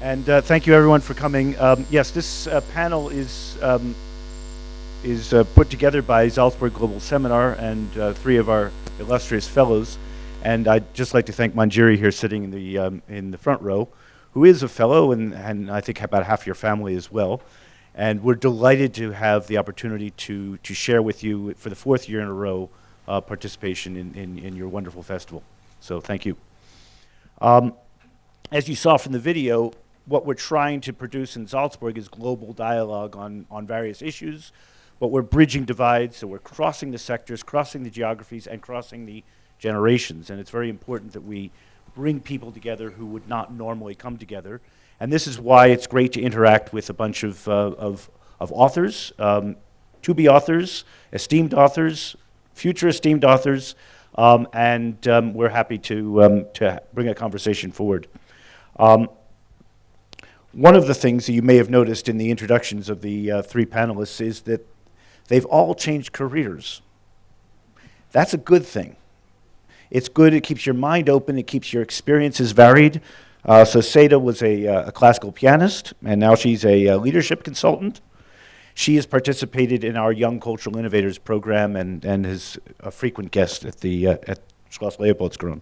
And thank you everyone for coming. Yes, this panel is put together by Salzburg Global Seminar and three of our illustrious fellows. And I'd just like to thank Manjiri here sitting in the front row, who is a fellow and I think about half your family as well. And we're delighted to have the opportunity to share with you for the fourth year in a row participation in your wonderful festival. So thank you. As you saw from the video, what we're trying to produce in Salzburg is global dialogue on various issues, but we're bridging divides, so we're crossing the sectors, crossing the geographies, and crossing the generations. And it's very important that we bring people together who would not normally come together. And this is why it's great to interact with a bunch of authors, to-be authors, esteemed authors, future esteemed authors, and we're happy to bring a conversation forward. One of the things that you may have noticed in the introductions of the three panelists is that they've all changed careers. That's a good thing. It's good, it keeps your mind open, it keeps your experiences varied. So Seda was a classical pianist, and now she's a leadership consultant. She has participated in our Young Cultural Innovators program and is a frequent guest at Schloss Leopoldskron.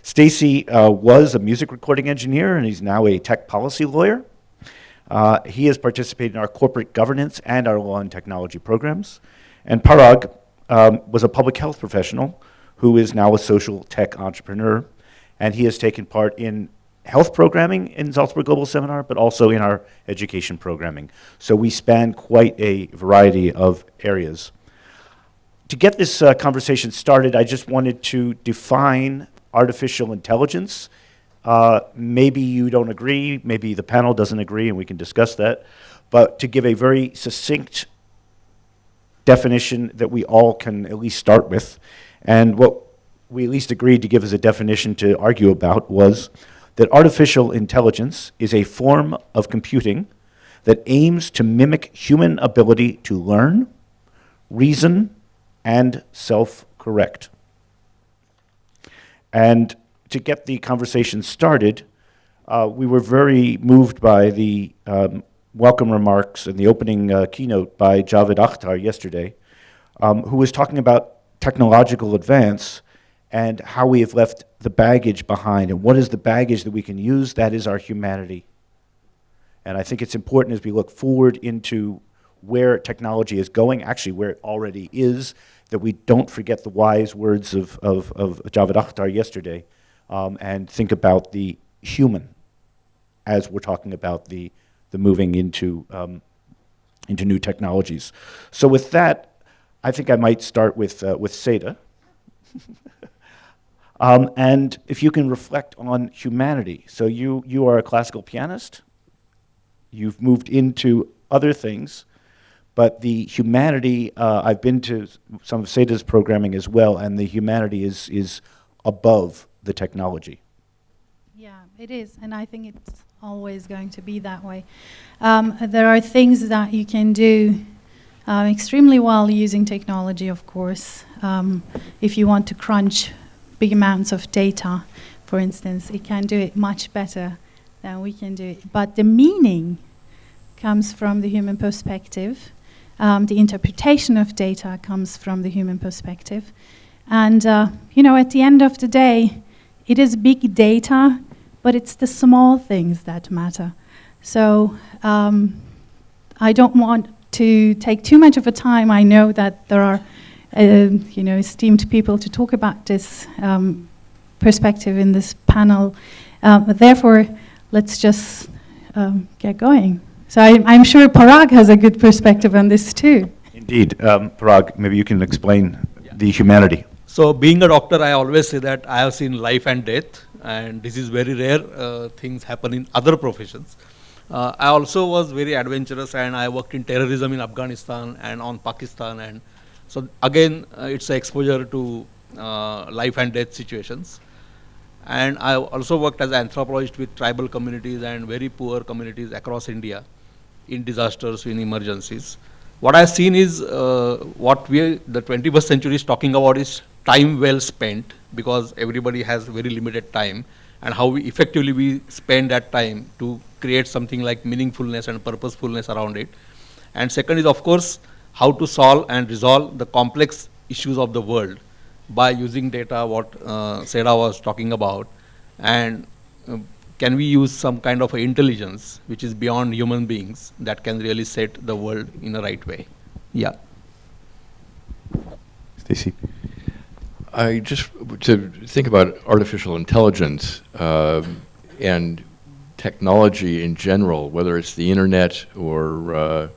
Stacy was a music recording engineer, and he's now a tech policy lawyer. He has participated in our corporate governance and our law and technology programs. And Parag was a public health professional who is now a social tech entrepreneur, and he has taken part in health programming in Salzburg Global Seminar, but also in our education programming. So we span quite a variety of areas. To get this conversation started, I just wanted to define artificial intelligence. Maybe you don't agree, maybe the panel doesn't agree, and we can discuss that. But to give a very succinct definition that we all can at least start with, and what we at least agreed to give as a definition to argue about was that artificial intelligence is a form of computing that aims to mimic human ability to learn, reason, and self-correct. And to get the conversation started, we were very moved by the welcome remarks and the opening keynote by Javed Akhtar yesterday, who was talking about technological advance and how we have left the baggage behind. And what is the baggage that we can use? That is our humanity. And I think it's important as we look forward into where technology is going, actually where it already is, that we don't forget the wise words of Javed Akhtar yesterday, and think about the human as we're talking about the moving into new technologies. So with that, I think I might start with Seda. And if you can reflect on humanity. So you are a classical pianist, you've moved into other things, but the humanity, I've been to some of Seda's programming as well, and the humanity is above the technology. Yeah, it is, and I think it's always going to be that way. There are things that you can do extremely well using technology, of course. If you want to crunch big amounts of data, for instance, it can do it much better than we can do it. But the meaning comes from the human perspective. The interpretation of data comes from the human perspective. And, at the end of the day, it is big data, but it's the small things that matter. So I don't want to take too much of a time. I know that there are esteemed people to talk about this perspective in this panel. But therefore, let's just get going. So I'm sure Parag has a good perspective on this too. Indeed. Parag, maybe you can explain the humanity. So being a doctor, I always say that I have seen life and death, and this is very rare. Things happen in other professions. I also was very adventurous, and I worked in terrorism in Afghanistan and on Pakistan, and so again, it's an exposure to life and death situations. And I also worked as an anthropologist with tribal communities and very poor communities across India in disasters, in emergencies. What I've seen is what the 21st century is talking about is time well spent, because everybody has very limited time. and how we effectively we spend that time to create something like meaningfulness and purposefulness around it. And second is, of course, how to solve and resolve the complex issues of the world by using data, what Seda was talking about. And can we use some kind of a intelligence which is beyond human beings that can really set the world in a right way? Yeah. Stacy. I just, to think about artificial intelligence and technology in general, whether it's the internet or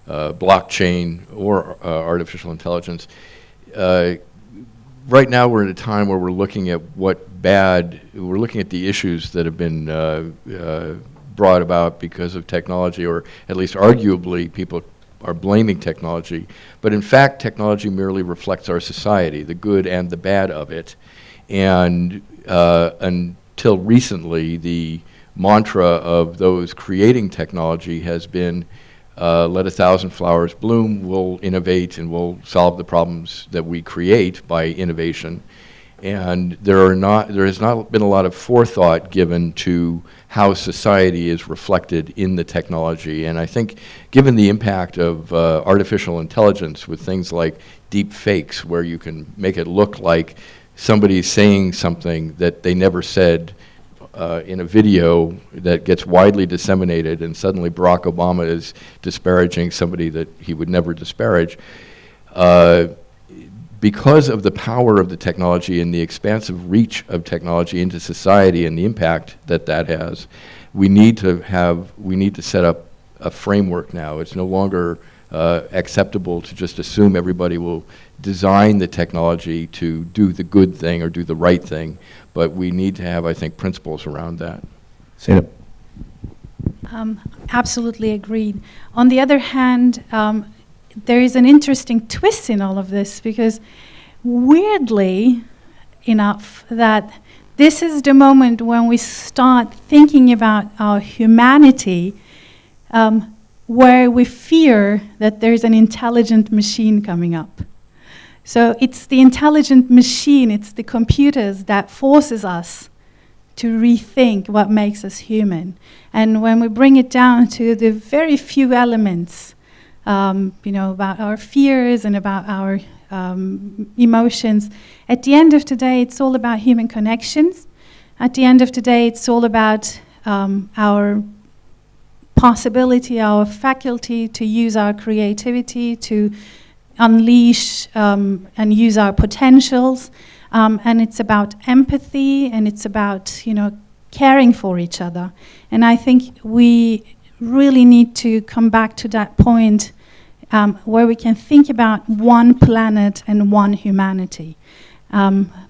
blockchain or artificial intelligence, right now we're at a time where we're looking at we're looking at the issues that have been brought about because of technology, or at least arguably people are blaming technology. But in fact, technology merely reflects our society, the good and the bad of it. And until recently, the mantra of those creating technology has been, let 1,000 flowers bloom, we'll innovate and we'll solve the problems that we create by innovation. And there has not been a lot of forethought given to how society is reflected in the technology. And I think given the impact of artificial intelligence with things like deep fakes, where you can make it look like somebody's saying something that they never said in a video that gets widely disseminated, and suddenly Barack Obama is disparaging somebody that he would never disparage. Because of the power of the technology and the expansive reach of technology into society and the impact that that has, we need to set up a framework now. It's no longer acceptable to just assume everybody will design the technology to do the good thing or do the right thing, but we need to have, I think, principles around that. Seda. Absolutely agreed. On the other hand, there is an interesting twist in all of this, because weirdly enough, that this is the moment when we start thinking about our humanity, where we fear that there's an intelligent machine coming up. So it's the intelligent machine, it's the computers that forces us to rethink what makes us human. And when we bring it down to the very few elements, about our fears and about our emotions, at the end of the day, it's all about human connections. At the end of the day, it's all about our possibility, our faculty to use our creativity, to unleash and use our potentials. And it's about empathy, and it's about, caring for each other. And I think we really need to come back to that point where we can think about one planet and one humanity.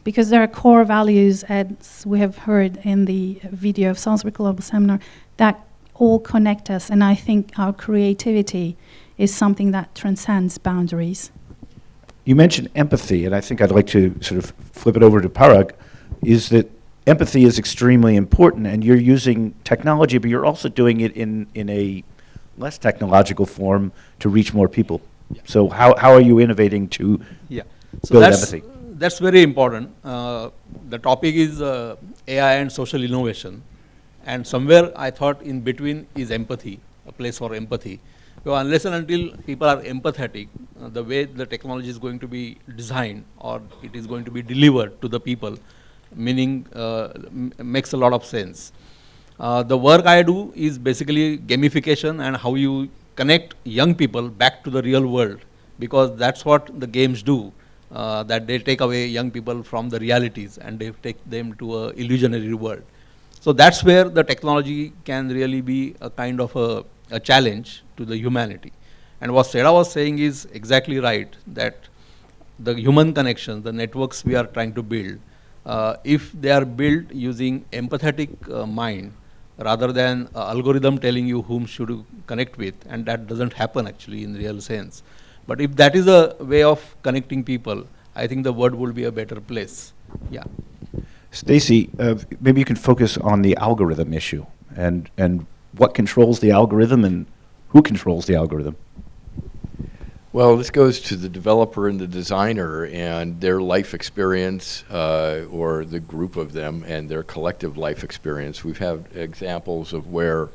Because there are core values, as we have heard in the video of Salzburg Global Seminar, that all connect us. And I think our creativity is something that transcends boundaries. You mentioned empathy, and I think I'd like to sort of flip it over to Parag, is that empathy is extremely important, and you're using technology, but you're also doing it in a less technological form to reach more people. Yeah. So how are you innovating to build empathy? That's very important. The topic is AI and social innovation. And somewhere I thought in between is empathy, a place for empathy. So unless and until people are empathetic, the way the technology is going to be designed or it is going to be delivered to the people, meaning makes a lot of sense. The work I do is basically gamification and how you connect young people back to the real world, because that's what the games do, that they take away young people from the realities and they take them to a illusionary world. So that's where the technology can really be a kind of a challenge to the humanity. And what Seda was saying is exactly right, that the human connections, the networks we are trying to build, if they are built using empathetic mind, rather than algorithm telling you whom should you connect with, and that doesn't happen actually in real sense. But if that is a way of connecting people, I think the world will be a better place. Yeah. Stacy, maybe you can focus on the algorithm issue and what controls the algorithm and who controls the algorithm. Well, this goes to the developer and the designer and their life experience, or the group of them and their collective life experience. We've had examples of where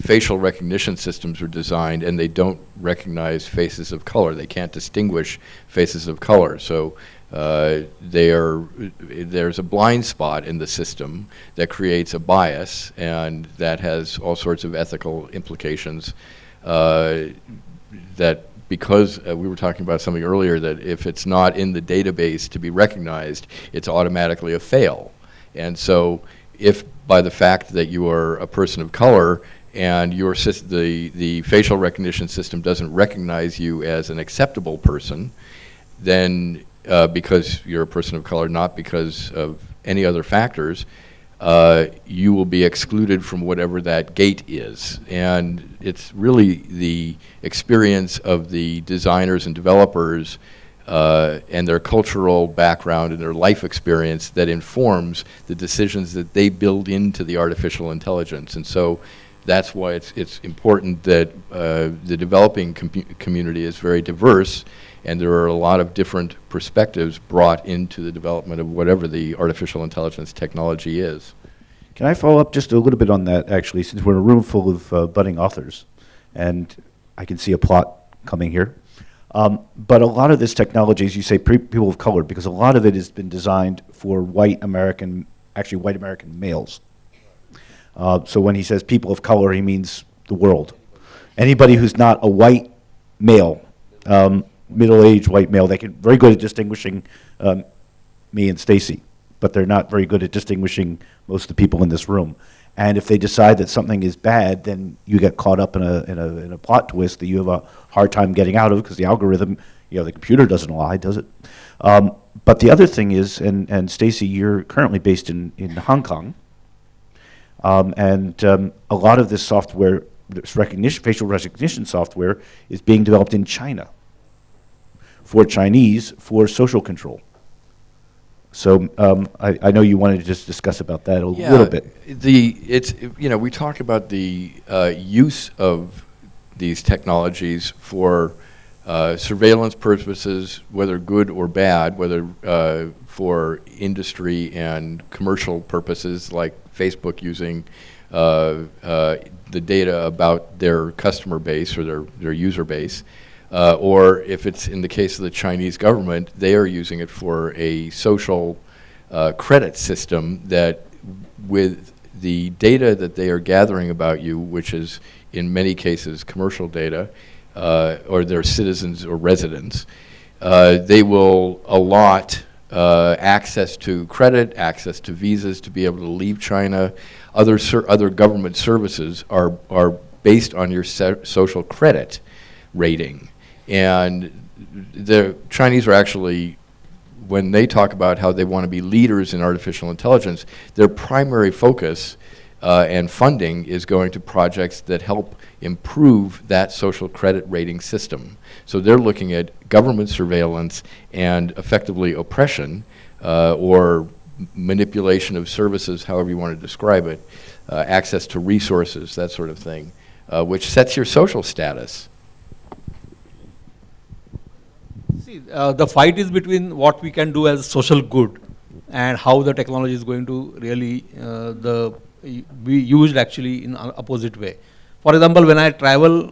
facial recognition systems are designed and they don't recognize faces of color. They can't distinguish faces of color. So there's a blind spot in the system that creates a bias, and that has all sorts of ethical implications that because we were talking about something earlier, that if it's not in the database to be recognized, it's automatically a fail. And so if by the fact that you are a person of color and your the facial recognition system doesn't recognize you as an acceptable person, then because you're a person of color, not because of any other factors, you will be excluded from whatever that gate is. And it's really the experience of the designers and developers and their cultural background and their life experience that informs the decisions that they build into the artificial intelligence. And so that's why it's important that the developing community is very diverse, and there are a lot of different perspectives brought into the development of whatever the artificial intelligence technology is. Can I follow up just a little bit on that, actually, since we're in a room full of budding authors, and I can see a plot coming here. But a lot of this technology, as you say, people of color, because a lot of it has been designed for white American males. So when he says people of color, he means the world. Anybody who's not a white male, middle-aged white male, they can very good at distinguishing me and Stacy, but they're not very good at distinguishing most of the people in this room. And if they decide that something is bad, then you get caught up in a plot twist that you have a hard time getting out of, because the algorithm, the computer doesn't lie, does it? But the other thing is, and Stacy, you're currently based in Hong Kong, and a lot of this software, this facial recognition software, is being developed in China for Chinese for social control. So I know you wanted to just discuss about that a little bit. We talk about the use of these technologies for surveillance purposes, whether good or bad, whether for industry and commercial purposes, like Facebook using the data about their customer base or their user base. Or if it's in the case of the Chinese government, they are using it for a social credit system that, with the data that they are gathering about you, which is in many cases commercial data, or their citizens or residents, they will allot access to credit, access to visas to be able to leave China. Other government services are based on your social credit rating. And the Chinese are actually, when they talk about how they want to be leaders in artificial intelligence, their primary focus and funding is going to projects that help improve that social credit rating system. So they're looking at government surveillance and effectively oppression or manipulation of services, however you want to describe it, access to resources, that sort of thing, which sets your social status. See, the fight is between what we can do as social good and how the technology is going to really be used actually in an opposite way. For example, when I travel,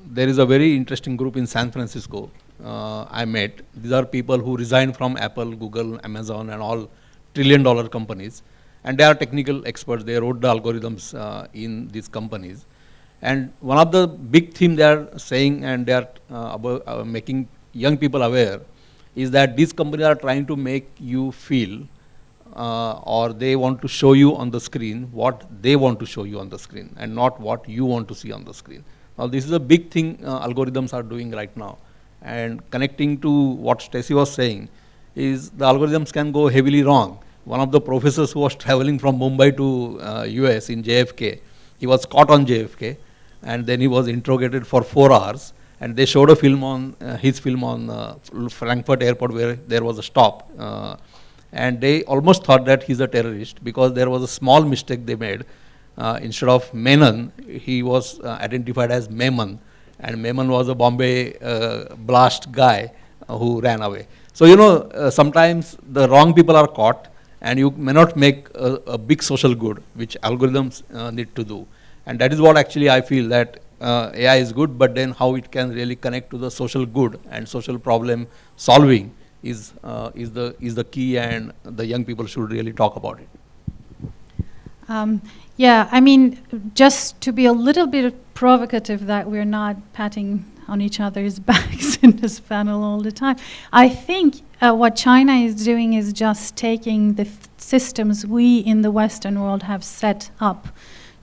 there is a very interesting group in San Francisco I met. These are people who resigned from Apple, Google, Amazon and all trillion-dollar companies, and they are technical experts. They wrote the algorithms in these companies. And one of the big themes they are saying, and they are making young people aware, is that these companies are trying to make you feel or they want to show you on the screen what they want to show you on the screen and not what you want to see on the screen. Now this is a big thing algorithms are doing right now. And connecting to what Stacy was saying is the algorithms can go heavily wrong. One of the professors who was traveling from Mumbai to US in JFK, he was caught on JFK and then he was interrogated for 4 hours. And they showed a film on his film on Frankfurt airport where there was a stop. And they almost thought that he's a terrorist because there was a small mistake they made. Instead of Menon, he was identified as Memon. and Memon was a Bombay blast guy who ran away. So, you know, sometimes the wrong people are caught, and you may not make a big social good, which algorithms need to do. And that is what actually I feel that AI is good, but then how it can really connect to the social good and social problem solving is the key, and the young people should really talk about it. Yeah, I mean, just to be a little bit provocative that we're not patting on each other's backs in this panel all the time. I think what China is doing is just taking the systems we in the Western world have set up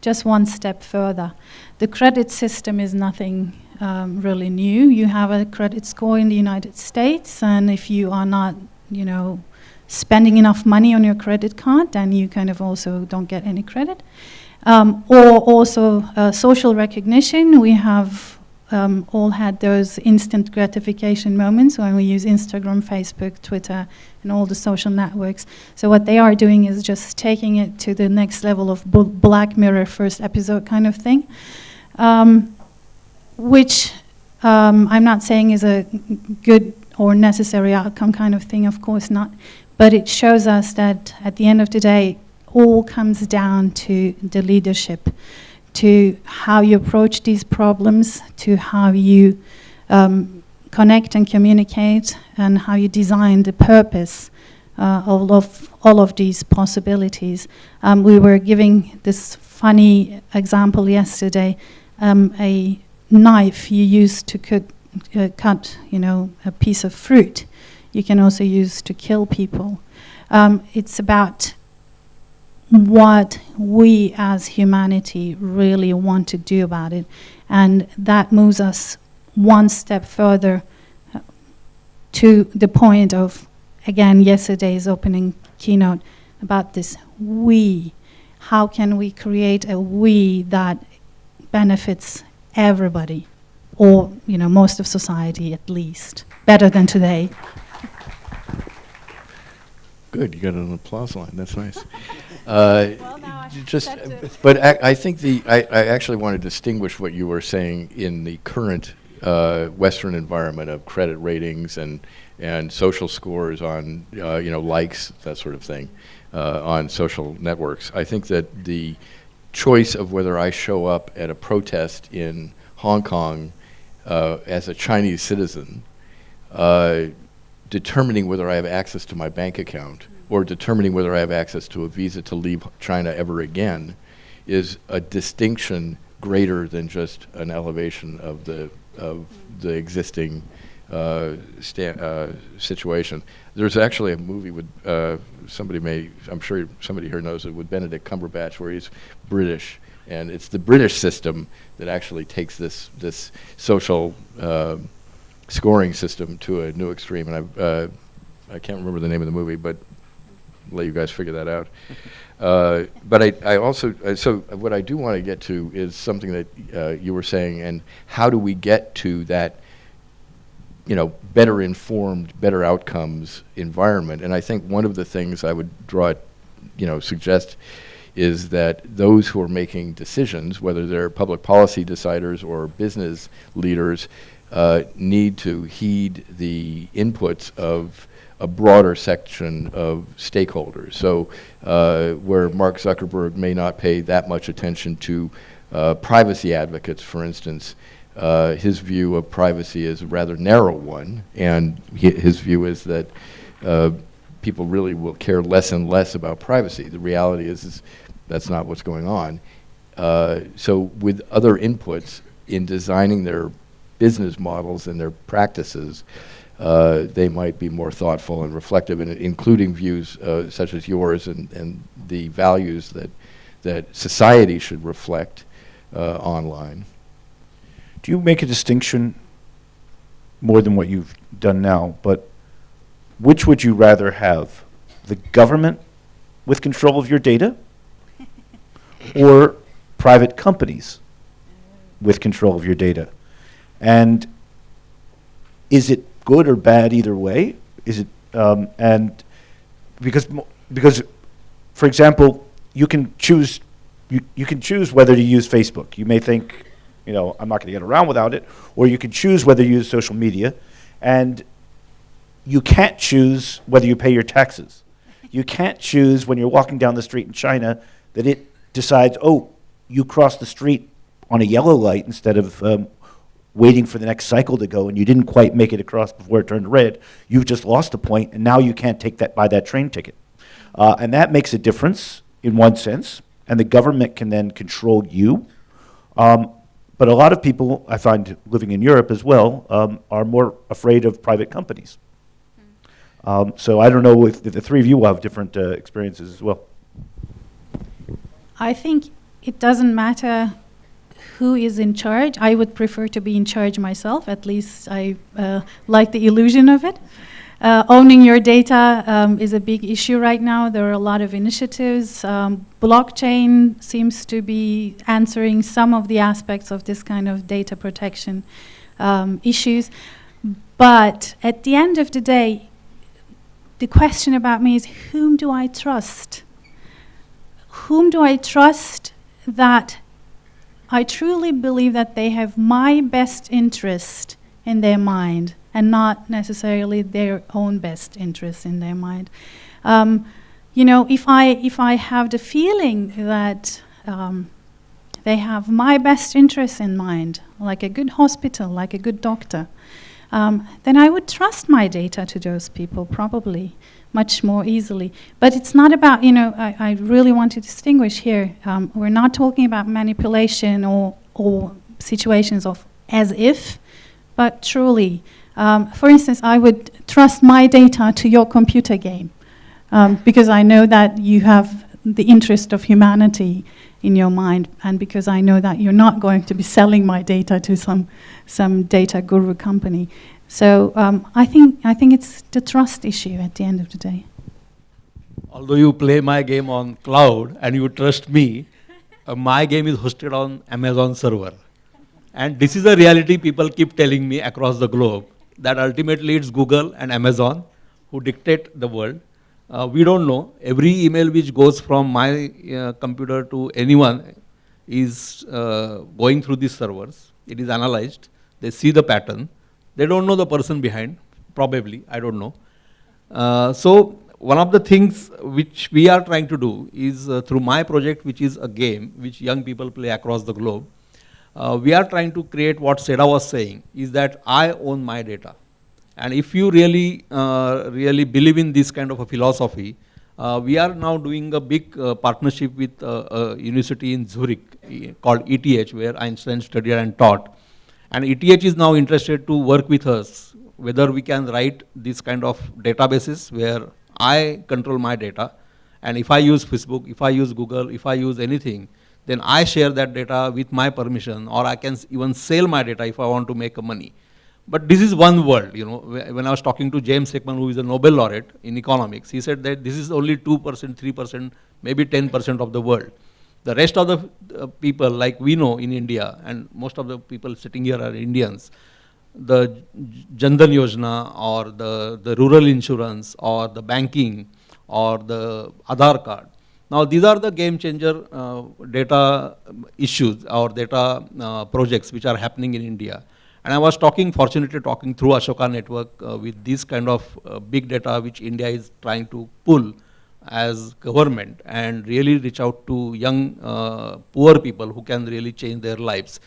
just one step further. The credit system is nothing really new. You have a credit score in the United States, and if you are not, you know, spending enough money on your credit card, then you kind of also don't get any credit. Or also social recognition. We have all had those instant gratification moments when we use Instagram, Facebook, Twitter, and all the social networks. So what they are doing is just taking it to the next level of Black Mirror first episode kind of thing, which I'm not saying is a good or necessary outcome kind of thing, of course not. But it shows us that at the end of the day, all comes down to the leadership, to how you approach these problems, to how you connect and communicate, and how you design the purpose of all of these possibilities. We were giving this funny example yesterday, a knife you use to cut, you know, a piece of fruit. You can also use to kill people. It's about what we as humanity really want to do about it. And that moves us one step further to the point of, again, yesterday's opening keynote about this we. How can we create a we that benefits everybody, or, you know, most of society at least, better than today? Good, you got an applause line. That's nice. Well, now I Just, said to- but I think I actually want to distinguish what you were saying in the current Western environment of credit ratings and social scores on you know, likes, that sort of thing, on social networks. I think that the choice of whether I show up at a protest in Hong Kong as a Chinese citizen, determining whether I have access to my bank account, or determining whether I have access to a visa to leave China ever again, is a distinction greater than just an elevation of the existing situation. There's actually a movie with I'm sure somebody here knows it, with Benedict Cumberbatch, where he's British, and it's the British system that actually takes this social scoring system to a new extreme. And I can't remember the name of the movie, but I'll let you guys figure that out. But I also, so what I do want to get to is something that you were saying, and how do we get to that, you know, better informed, better outcomes environment? And I think one of the things I would suggest is that those who are making decisions, whether they're public policy deciders or business leaders, need to heed the inputs of a broader section of stakeholders. So where Mark Zuckerberg may not pay that much attention to privacy advocates, for instance, his view of privacy is a rather narrow one, and his view is that people really will care less and less about privacy. The reality is that's not what's going on. So with other inputs in designing their business models and their practices, they might be more thoughtful and reflective, and including views such as yours and the values that society should reflect online. Do you make a distinction, more than what you've done now, but which would you rather have? The government with control of your data, or private companies with control of your data? And is it good or bad either way? Is it and because for example, you can choose whether to use Facebook. You may think I'm not going to get around without it. Or you can choose whether you use social media, and you can't choose whether you pay your taxes. You can't choose when you're walking down the street in China that it decides, oh, you crossed the street on a yellow light instead of waiting for the next cycle to go, and you didn't quite make it across before it turned red. You've just lost a point, and now you can't buy that train ticket. And that makes a difference in one sense, and the government can then control you. But a lot of people, I find living in Europe as well, are more afraid of private companies. So I don't know if the three of you will have different experiences as well. I think it doesn't matter who is in charge. I would prefer to be in charge myself. At least I like the illusion of it. Owning your data is a big issue right now. There are a lot of initiatives. Blockchain seems to be answering some of the aspects of this kind of data protection issues. But at the end of the day, the question about me is, whom do I trust? Whom do I trust that I truly believe that they have my best interest in their mind and not necessarily their own best interest in their mind? If I have the feeling that they have my best interest in mind, like a good hospital, like a good doctor, then I would trust my data to those people probably much more easily. But it's not about, I really want to distinguish here. We're not talking about manipulation or situations of as if, but truly. For instance, I would trust my data to your computer game because I know that you have the interest of humanity in your mind, and because I know that you're not going to be selling my data to some data guru company. So I think it's the trust issue at the end of the day. Although you play my game on cloud and you trust me, my game is hosted on Amazon server. And this is a reality people keep telling me across the globe, that ultimately it's Google and Amazon who dictate the world. We don't know. Every email which goes from my computer to anyone is going through these servers. It is analyzed. They see the pattern. They don't know the person behind, probably, I don't know. So one of the things which we are trying to do is through my project, which is a game which young people play across the globe, we are trying to create what Seda was saying, is that I own my data. And if you really believe in this kind of a philosophy, we are now doing a big partnership with a university in Zurich called ETH, where Einstein studied and taught. And ETH is now interested to work with us, whether we can write this kind of databases where I control my data. And if I use Facebook, if I use Google, if I use anything, then I share that data with my permission, or I can even sell my data if I want to make money. But this is one world, When I was talking to James Heckman, who is a Nobel laureate in economics, he said that this is only 2%, 3%, maybe 10% of the world. The rest of the people, like we know in India, and most of the people sitting here are Indians, the Jan Dhan Yojana, or the rural insurance, or the banking, or the Aadhaar card. Now these are the game changer data issues or data projects which are happening in India. And I was fortunately talking through Ashoka Network with this kind of big data which India is trying to pull as government and really reach out to young poor people who can really change their lives.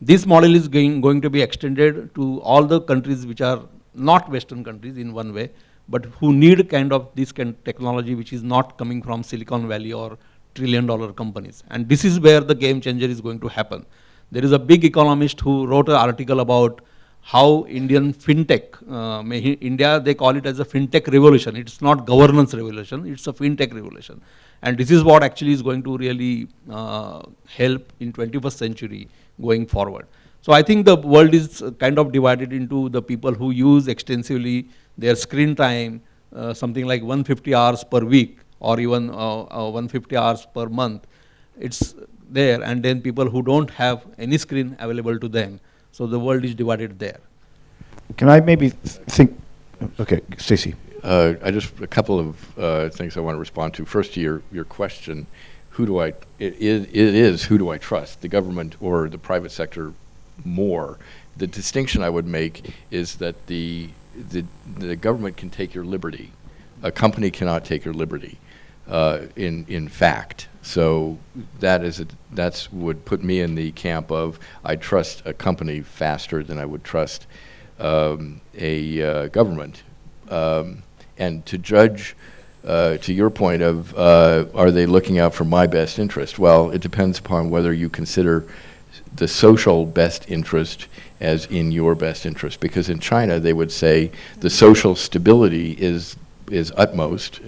This model is going to be extended to all the countries which are not Western countries in one way, but who need kind of this kind of technology which is not coming from Silicon Valley or trillion-dollar companies. And this is where the game changer is going to happen. There is a big economist who wrote an article about how Indian fintech, India, they call it as a fintech revolution. It's not governance revolution, it's a fintech revolution. And this is what actually is going to really help in 21st century going forward. So I think the world is kind of divided into the people who use extensively their screen time, something like 150 hours per week, or even 150 hours per month. It's there, and then people who don't have any screen available to them. So the world is divided there. Can I maybe think? Okay, Stacy. A couple of things I want to respond to. First, to your question, who do I, it is who do I trust, the government or the private sector more. The distinction I would make is that the government can take your liberty. A company cannot take your liberty, in fact. So that's would put me in the camp of I trust a company faster than I would trust a government. And to judge, to your point of are they looking out for my best interest? Well, it depends upon whether you consider the social best interest as in your best interest. Because in China, they would say the social stability is utmost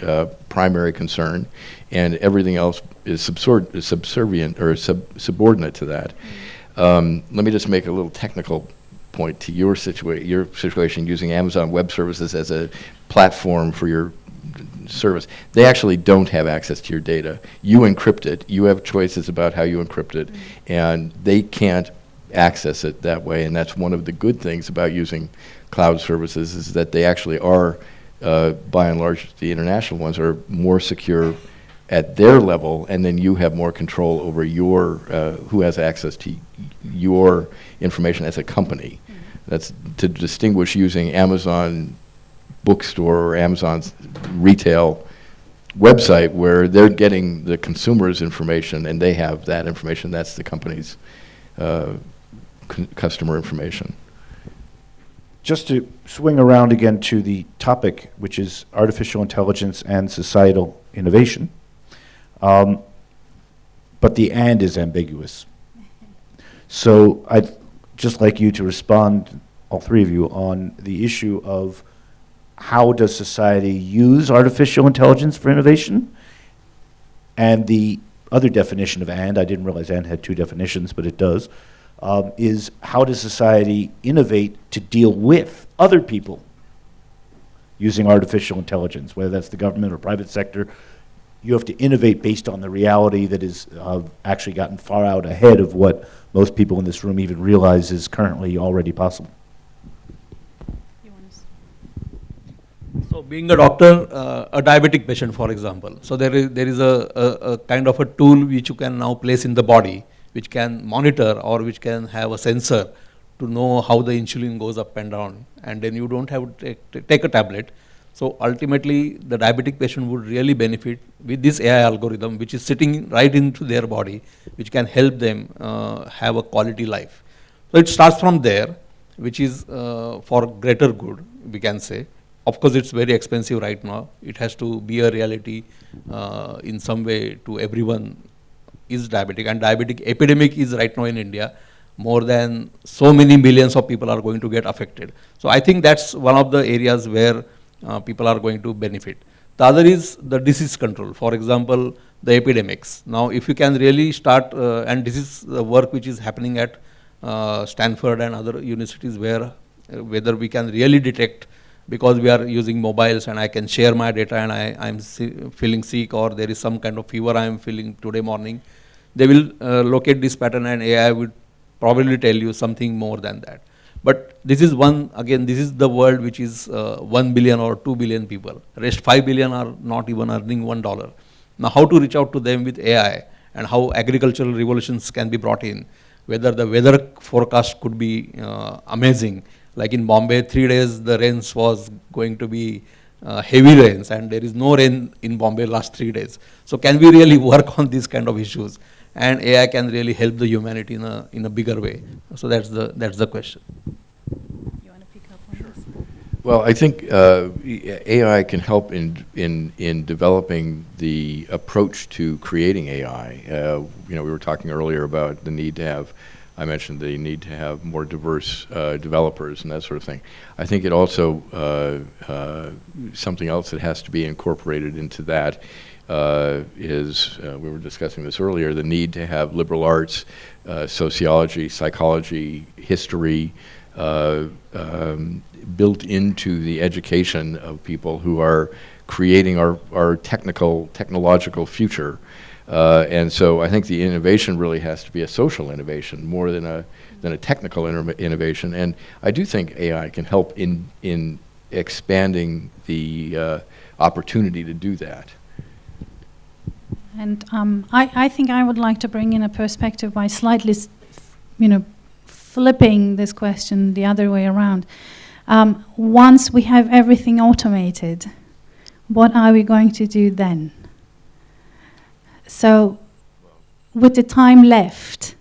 primary concern, and everything else is subservient or subordinate to that. Let me just make a little technical point to your situation using Amazon Web Services as a platform for your service. They actually don't have access to your data. You encrypt it. You have choices about how you encrypt it, and they can't access it that way. And that's one of the good things about using cloud services is that they actually are, by and large, the international ones are more secure at their level, and then you have more control over your who has access to your information as a company. That's to distinguish using Amazon bookstore or Amazon's retail website where they're getting the consumer's information and they have that information. That's the company's customer information. Just to swing around again to the topic, which is artificial intelligence and societal innovation, but the "and" is ambiguous. So I'd just like you to respond, all three of you, on the issue of how does society use artificial intelligence for innovation? And the other definition of "and," I didn't realize "and" had two definitions, but it does, is how does society innovate to deal with other people using artificial intelligence, whether that's the government or private sector. You have to innovate based on the reality that is actually gotten far out ahead of what most people in this room even realize is currently already possible. So being a doctor, a diabetic patient, for example, so there is a kind of a tool which you can now place in the body, which can monitor or which can have a sensor to know how the insulin goes up and down, and then you don't have to take a tablet. So ultimately, the diabetic patient would really benefit with this AI algorithm, which is sitting right into their body, which can help them have a quality life. So it starts from there, which is for greater good, we can say. Of course, it's very expensive right now. It has to be a reality in some way to everyone is diabetic, and diabetic epidemic is right now in India. More than so many millions of people are going to get affected. So I think that's one of the areas where people are going to benefit. The other is the disease control. For example, the epidemics. Now, if you can really start, and this is the work which is happening at Stanford and other universities where whether we can really detect, because we are using mobiles and I can share my data and I'm feeling sick or there is some kind of fever I'm feeling today morning, they will locate this pattern and AI would probably tell you something more than that. But this is this is the world which is 1 billion or 2 billion people. Rest 5 billion are not even earning $1. Now how to reach out to them with AI and how agricultural revolutions can be brought in, whether the weather forecast could be amazing. Like in Bombay, 3 days the rains was going to be heavy rains and there is no rain in Bombay last 3 days. So can we really work on these kind of issues? And AI can really help the humanity in a bigger way. So that's the question. You want to pick up on this? Well, I think AI can help in developing the approach to creating AI. We were talking earlier about the need to have, I mentioned the need to have more diverse developers and that sort of thing. I think it also, something else that has to be incorporated into that is, we were discussing this earlier, the need to have liberal arts, sociology, psychology, history built into the education of people who are creating our technological future. And so I think the innovation really has to be a social innovation more than a technical innovation. And I do think AI can help in expanding the opportunity to do that. And I think I would like to bring in a perspective by slightly, flipping this question the other way around. Once we have everything automated, what are we going to do then? So, with the time left,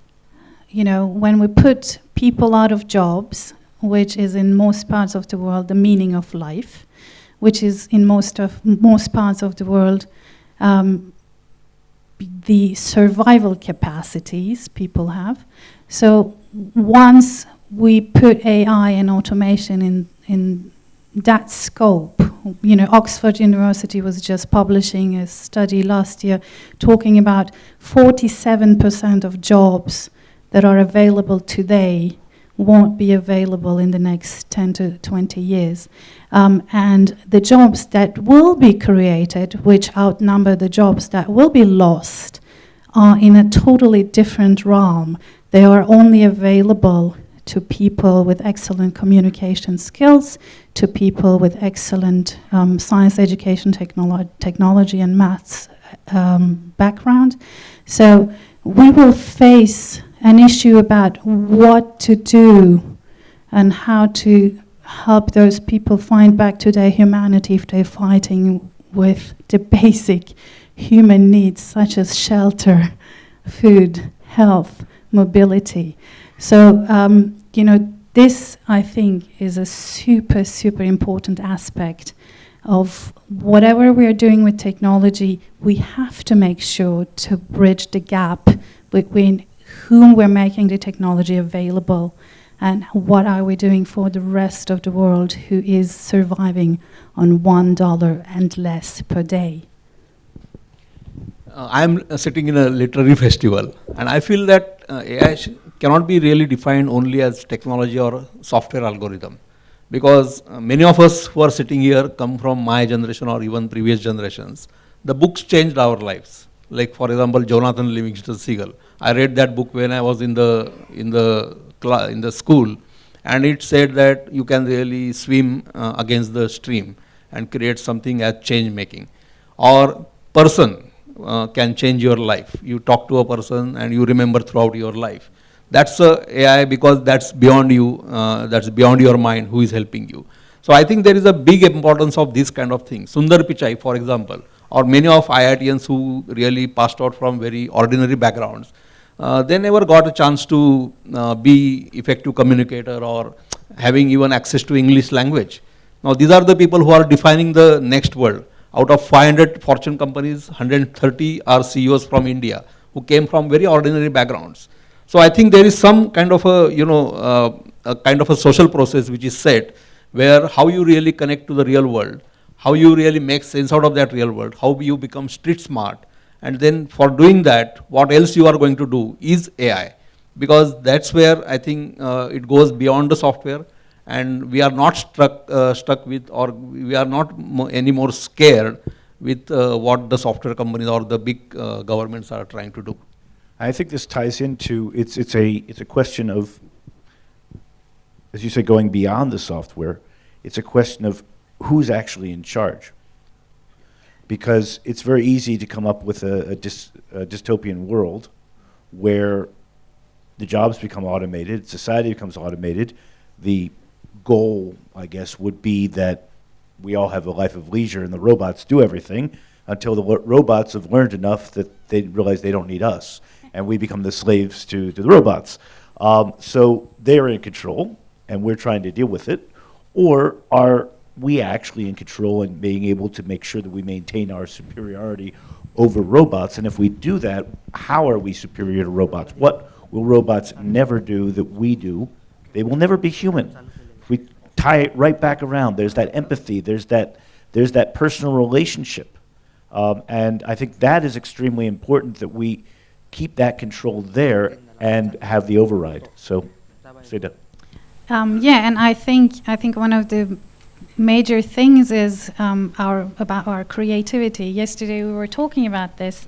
when we put people out of jobs, which is in most parts of the world the meaning of life, which is in most parts of the world the survival capacities people have. So once we put AI and automation in that scope, Oxford University was just publishing a study last year talking about 47% of jobs that are available today won't be available in the next 10 to 20 years. And the jobs that will be created, which outnumber the jobs that will be lost, are in a totally different realm. They are only available to people with excellent communication skills, to people with excellent science education, technology and maths background. So we will face an issue about what to do and how to help those people find back to their humanity if they're fighting with the basic human needs such as shelter, food, health, mobility. So, this, I think, is a super, super important aspect of whatever we're doing with technology. We have to make sure to bridge the gap between whom we're making the technology available and what are we doing for the rest of the world who is surviving on $1 and less per day. I'm sitting in a literary festival, and I feel that AI cannot be really defined only as technology or software algorithm, because many of us who are sitting here come from my generation or even previous generations. The books changed our lives. Like, for example, Jonathan Livingston Seagull. I read that book when I was in the school, and it said that you can really swim against the stream and create something as change making. Or person can change your life. You talk to a person and you remember throughout your life. That's AI, because that's beyond you, that's beyond your mind, who is helping you. So I think there is a big importance of this kind of thing. Sundar Pichai, for example, or many of IITians who really passed out from very ordinary backgrounds, they never got a chance to be effective communicator or having even access to English language. Now these are the people who are defining the next world. Out of 500 Fortune companies, 130 are CEOs from India who came from very ordinary backgrounds. So I think there is some kind of a social process which is set, where how you really connect to the real world, how you really make sense out of that real world, how you become street smart, and then for doing that, what else you are going to do is AI, because that's where I think it goes beyond the software, and we are not stuck with, or we are not any more scared with what the software companies or the big governments are trying to do. I think this ties into, it's a question of, as you say, going beyond the software. It's a question of who's actually in charge. Because it's very easy to come up with a dystopian world where the jobs become automated, society becomes automated. The goal, I guess, would be that we all have a life of leisure and the robots do everything until the robots have learned enough that they realize they don't need us, and we become the slaves to the robots. So they're in control, and we're trying to deal with it. Or are we actually in control and being able to make sure that we maintain our superiority over robots? And if we do that, how are we superior to robots? What will robots never do that we do? They will never be human. If we tie it right back around, there's that empathy, there's that personal relationship. And I think that is extremely important, that we keep that control there and have the override. So, Seda. Yeah, and I think one of the major things is about our creativity. Yesterday we were talking about this.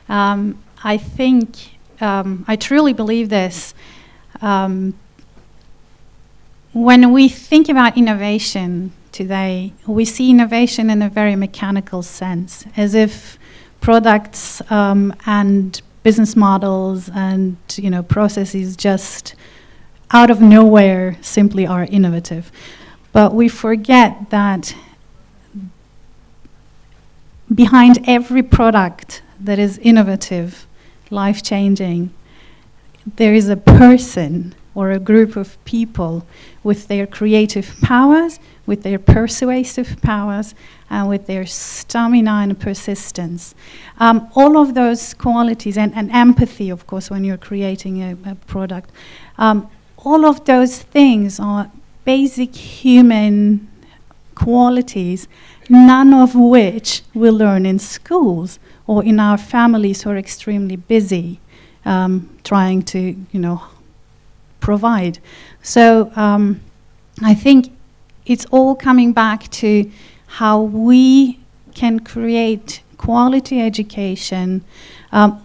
I think I truly believe this. When we think about innovation today, we see innovation in a very mechanical sense, as if products and business models and processes just out of nowhere simply are innovative. But we forget that behind every product that is innovative, life-changing, there is a person or a group of people with their creative powers, with their persuasive powers, and with their stamina and persistence. All of those qualities, and empathy, of course, when you're creating a product, all of those things are basic human qualities, none of which we learn in schools or in our families who are extremely busy trying to, provide. So I think it's all coming back to how we can create quality education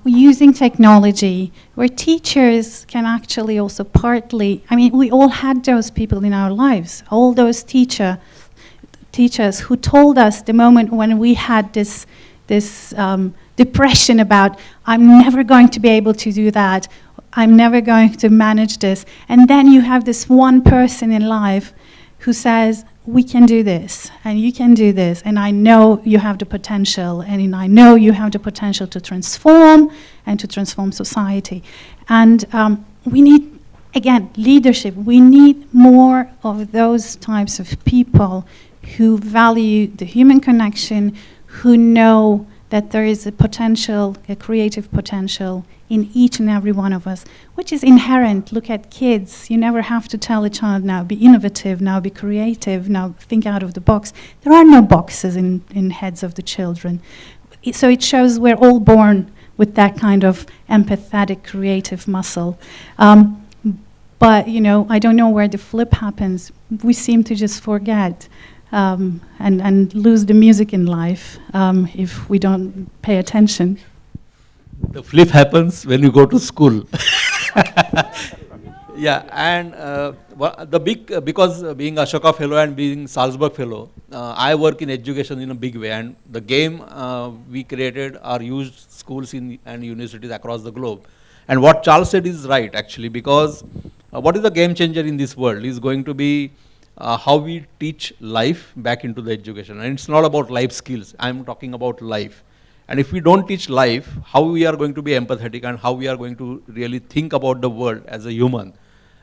using technology, where teachers can actually also partly, we all had those people in our lives, all those teachers who told us the moment when we had this depression about, I'm never going to be able to do that, I'm never going to manage this. And then you have this one person in life who says, we can do this, and you can do this, and I know you have the potential, and I know you have the potential to transform and to transform society. And we need, again, leadership. We need more of those types of people who value the human connection, who know that there is a potential, a creative potential in each and every one of us, which is inherent. Look at kids. You never have to tell a child, now be innovative, now be creative, now think out of the box. There are no boxes in heads of the children. So it shows we're all born with that kind of empathetic, creative muscle. But, I don't know where the flip happens. We seem to just forget and lose the music in life if we don't pay attention. The flip happens when you go to school. Yeah, and because being Ashoka Fellow and being Salzburg Fellow, I work in education in a big way, and the game we created are used schools and universities across the globe. And what Charles said is right, actually, because what is the game changer in this world is going to be how we teach life back into the education. And it's not about life skills, I'm talking about life. And if we don't teach life, how we are going to be empathetic and how we are going to really think about the world as a human.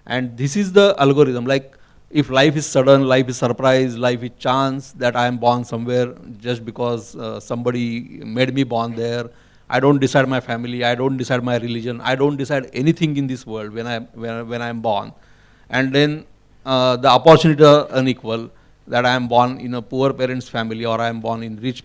And this is the algorithm. Like, if life is sudden, life is surprise, life is chance, that I am born somewhere just because somebody made me born there. I don't decide my family, I don't decide my religion, I don't decide anything in this world when I am born. And then the opportunities are unequal, that I am born in a poor parent's family or I am born in rich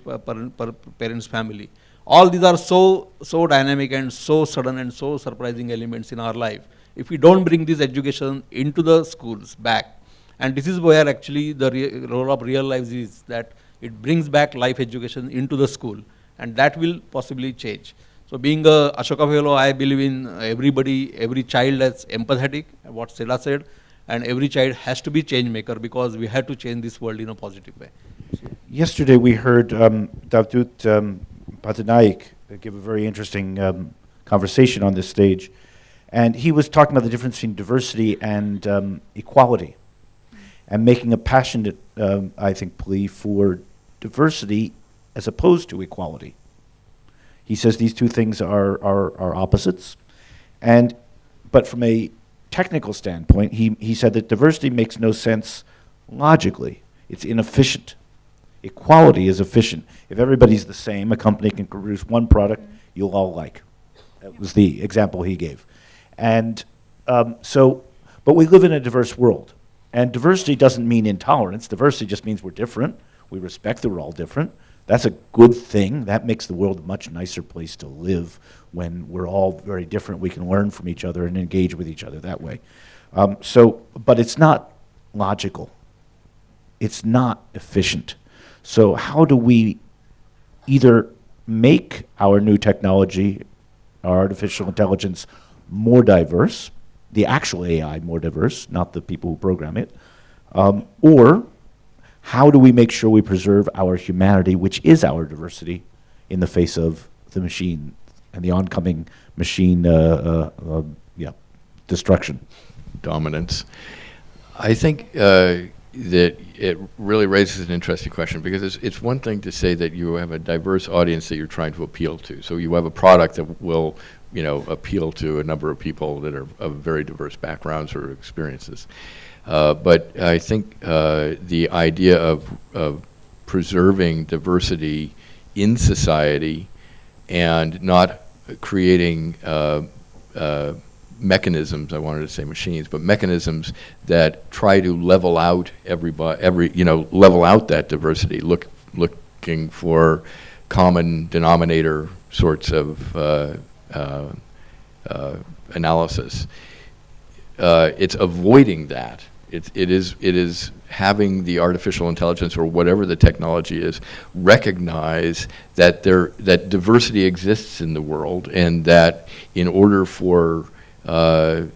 parent's family. All these are so dynamic and so sudden and so surprising elements in our life. If we don't bring this education into the schools back, and this is where actually the role of real life is, that it brings back life education into the school, and that will possibly change. So being a Ashoka Fellow, I believe in every child that's empathetic, what Seda said, and every child has to be change maker, because we have to change this world in a positive way. Yesterday we heard Dr. Patanaik give a very interesting conversation on this stage, and he was talking about the difference between diversity and equality, and making a passionate, I think, plea for diversity as opposed to equality. He says these two things are opposites, but from a technical standpoint, he said that diversity makes no sense logically. It's inefficient. Equality is efficient. If everybody's the same, a company can produce one product you'll all like. That was the example he gave. And but we live in a diverse world. And diversity doesn't mean intolerance. Diversity just means we're different. We respect that we're all different. That's a good thing. That makes the world a much nicer place to live when we're all very different. We can learn from each other and engage with each other that way. But it's not logical. It's not efficient. So how do we either make our new technology, our artificial intelligence, more diverse, the actual AI more diverse, not the people who program it, or how do we make sure we preserve our humanity, which is our diversity, in the face of the machine and the oncoming machine destruction. Dominance. I think that it really raises an interesting question, because it's one thing to say that you have a diverse audience that you're trying to appeal to. So you have a product that will, appeal to a number of people that are of very diverse backgrounds or experiences. But I think the idea of preserving diversity in society and not creating mechanisms, I wanted to say machines, but mechanisms that try to level out level out that diversity, looking for common denominator sorts of analysis. It's avoiding that. It is having the artificial intelligence, or whatever the technology is, recognize that that diversity exists in the world, and that in order for to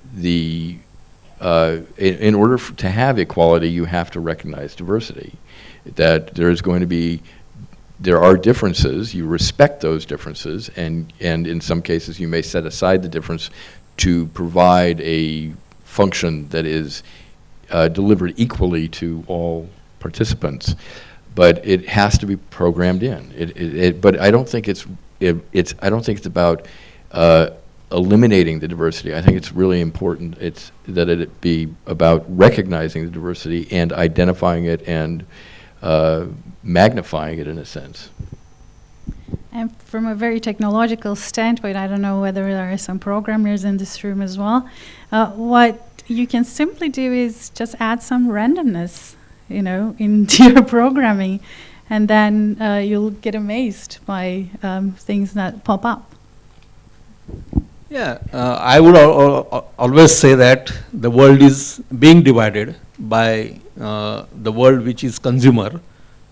have equality, you have to recognize diversity. That there are differences. You respect those differences, and in some cases you may set aside the difference to provide a function that is delivered equally to all participants. But it has to be programmed in. But I don't think it's about eliminating the diversity. I think it's really important that it be about recognizing the diversity and identifying it and magnifying it in a sense. And from a very technological standpoint, I don't know whether there are some programmers in this room as well. What you can simply do is just add some randomness, into your programming, and then you'll get amazed by things that pop up. Yeah, I would always say that the world is being divided by the world which is consumer,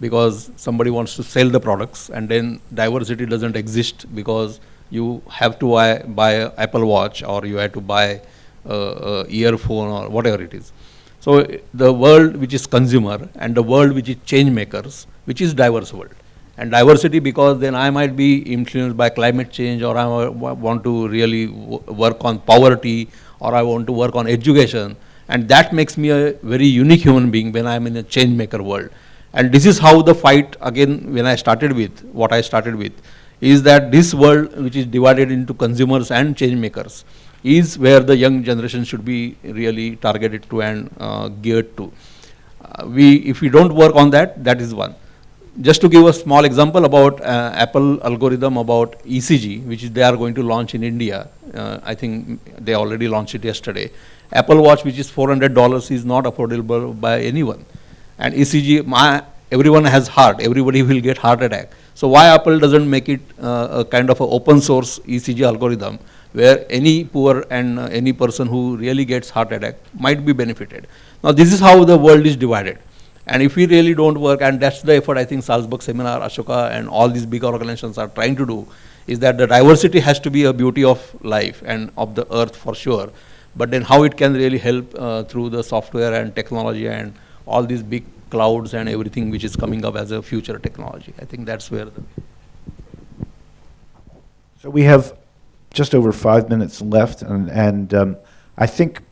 because somebody wants to sell the products, and then diversity doesn't exist because you have to buy an Apple Watch, or you have to buy a earphone, or whatever it is. So the world which is consumer and the world which is change makers, which is diverse world. And diversity, because then I might be influenced by climate change, or I want to really work on poverty, or I want to work on education. And that makes me a very unique human being when I'm in a change maker world. And this is how the fight, again, when I started with, what I started with, is that this world which is divided into consumers and change makers is where the young generation should be really targeted to and geared to. If we don't work on that, that is one. Just to give a small example about Apple algorithm about ECG, which they are going to launch in India. I think they already launched it yesterday. Apple Watch, which is $400, is not affordable by anyone. And ECG, everyone has heart. Everybody will get heart attack. So why Apple doesn't make it a kind of an open source ECG algorithm, where any poor and any person who really gets heart attack might be benefited. Now this is how the world is divided. And if we really don't work, and that's the effort I think Salzburg Seminar, Ashoka, and all these big organizations are trying to do, is that the diversity has to be a beauty of life and of the earth for sure. But then how it can really help through the software and technology and all these big clouds and everything which is coming up as a future technology. I think that's where So we have just over 5 minutes left, and I think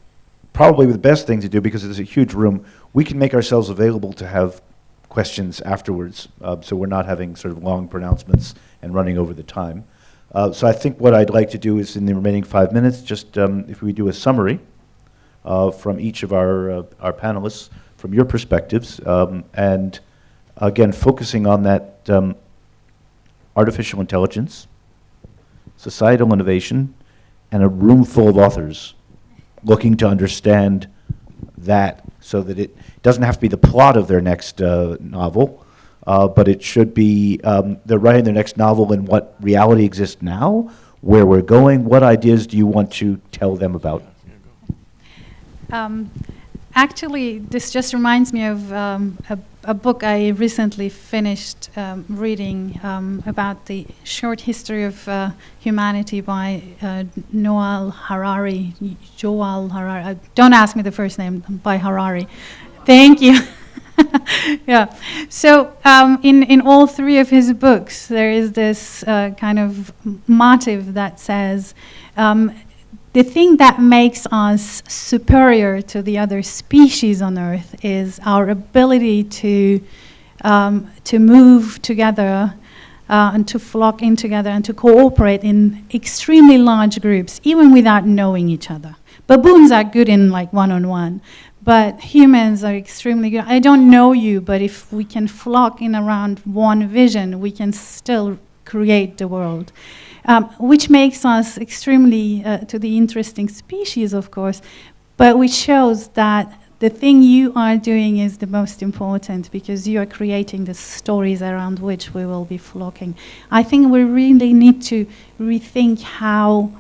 probably the best thing to do, because it's a huge room, we can make ourselves available to have questions afterwards, so we're not having sort of long pronouncements and running over the time. So I think what I'd like to do is, in the remaining 5 minutes, just if we do a summary from each of our panelists, from your perspectives, and again, focusing on that artificial intelligence, societal innovation, and a room full of authors looking to understand that, so that it doesn't have to be the plot of their next novel, but it should be they're writing their next novel in what reality exists now, where we're going. What ideas do you want to tell them about? Actually, this just reminds me of a book I recently finished reading about the short history of humanity by Joel Harari. Don't ask me the first name, by Harari. Thank you. Yeah. So in all three of his books, there is this kind of motive that says the thing that makes us superior to the other species on Earth is our ability to move together and to flock in together and to cooperate in extremely large groups, even without knowing each other. Baboons are good in like one-on-one, but humans are extremely good. I don't know you, but if we can flock in around one vision, we can still create the world, which makes us extremely to the interesting species, of course, but which shows that the thing you are doing is the most important because you are creating the stories around which we will be flocking. I think we really need to rethink how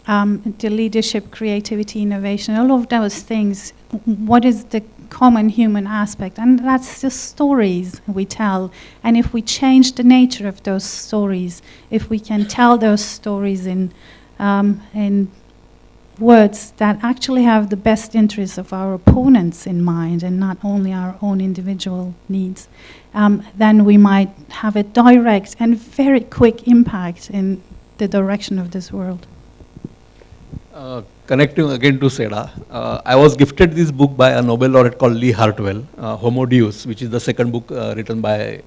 the leadership, creativity, innovation, all of those things, what is the common human aspect? And that's the stories we tell. And if we change the nature of those stories, if we can tell those stories in words that actually have the best interests of our opponents in mind and not only our own individual needs, then we might have a direct and very quick impact in the direction of this world. Connecting again to Seda, I was gifted this book by a Nobel laureate called Lee Hartwell, Homo Deus, which is the second book written by,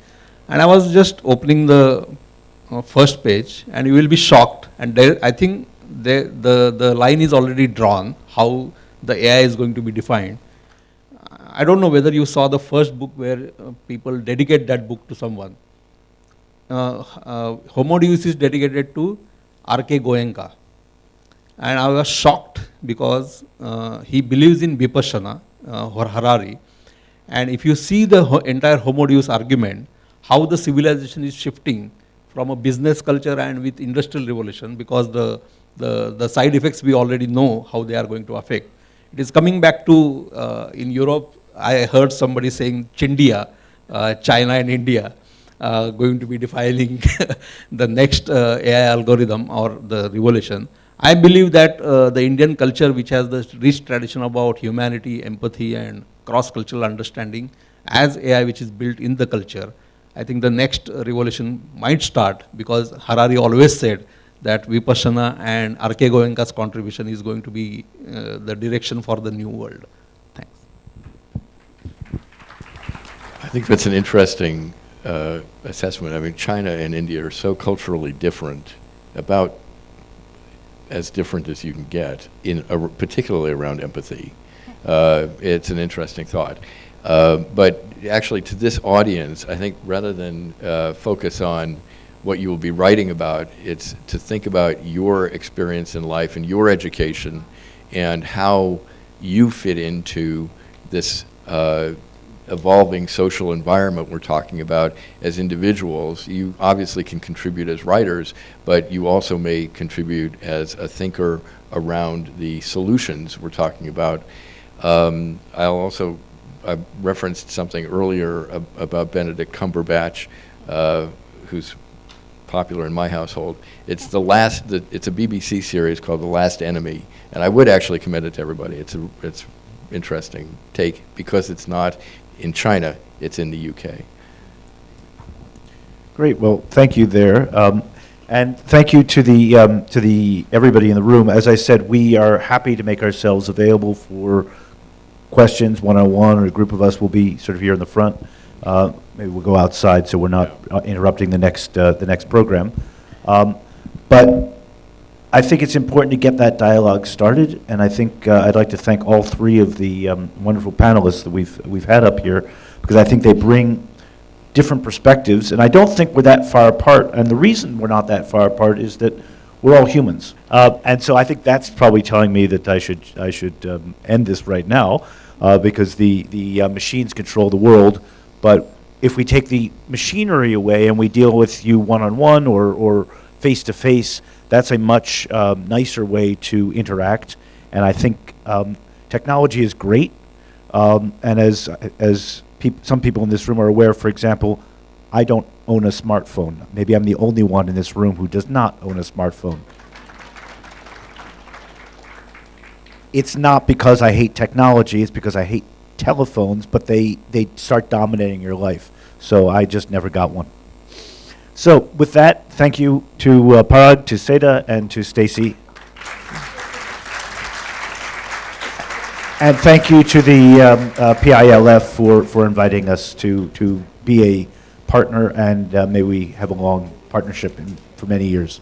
and I was just opening the first page, and you will be shocked. And there, I think the line is already drawn, how the AI is going to be defined. I don't know whether you saw the first book where people dedicate that book to someone. Homo Deus is dedicated to R.K. Goenka. And I was shocked because he believes in Vipassana, or Harari. And if you see the entire Homo Deus argument, how the civilization is shifting from a business culture and with industrial revolution, because the side effects we already know how they are going to affect. It is coming back to, in Europe, I heard somebody saying Chindia, China and India, going to be defining the next AI algorithm or the revolution. I believe that the Indian culture, which has the rich tradition about humanity, empathy, and cross-cultural understanding, as AI which is built in the culture, I think the next revolution might start, because Harari always said that Vipassana and R.K. Goenka's contribution is going to be the direction for the new world. Thanks. I think that's an interesting assessment. I mean, China and India are so culturally different, about as different as you can get, particularly around empathy. It's an interesting thought. But actually, to this audience, I think rather than focus on what you will be writing about, it's to think about your experience in life and your education and how you fit into this evolving social environment we're talking about as individuals. You obviously can contribute as writers, but you also may contribute as a thinker around the solutions we're talking about. I referenced something earlier about Benedict Cumberbatch, who's popular in my household. It's it's a BBC series called The Last Enemy, and I would actually commend it to everybody. It's interesting take, because it's not in China, it's in the UK. Great. Well, thank you there, and thank you to the everybody in the room. As I said, we are happy to make ourselves available for questions one-on-one, or a group of us will be sort of here in the front. Maybe we'll go outside so we're not interrupting the next program. But I think it's important to get that dialogue started, and I think I'd like to thank all three of the wonderful panelists that we've had up here, because I think they bring different perspectives, and I don't think we're that far apart. And the reason we're not that far apart is that we're all humans, and so I think that's probably telling me that I should end this right now, because the machines control the world. But if we take the machinery away and we deal with you one-on-one or face-to-face, that's a much nicer way to interact. And I think technology is great. And as some people in this room are aware, for example, I don't own a smartphone. Maybe I'm the only one in this room who does not own a smartphone. It's not because I hate technology, it's because I hate telephones, but they start dominating your life. So I just never got one. So with that, thank you to Parag, to Seda, and to Stacy. And thank you to the PILF for inviting us to be a partner, and may we have a long partnership for many years.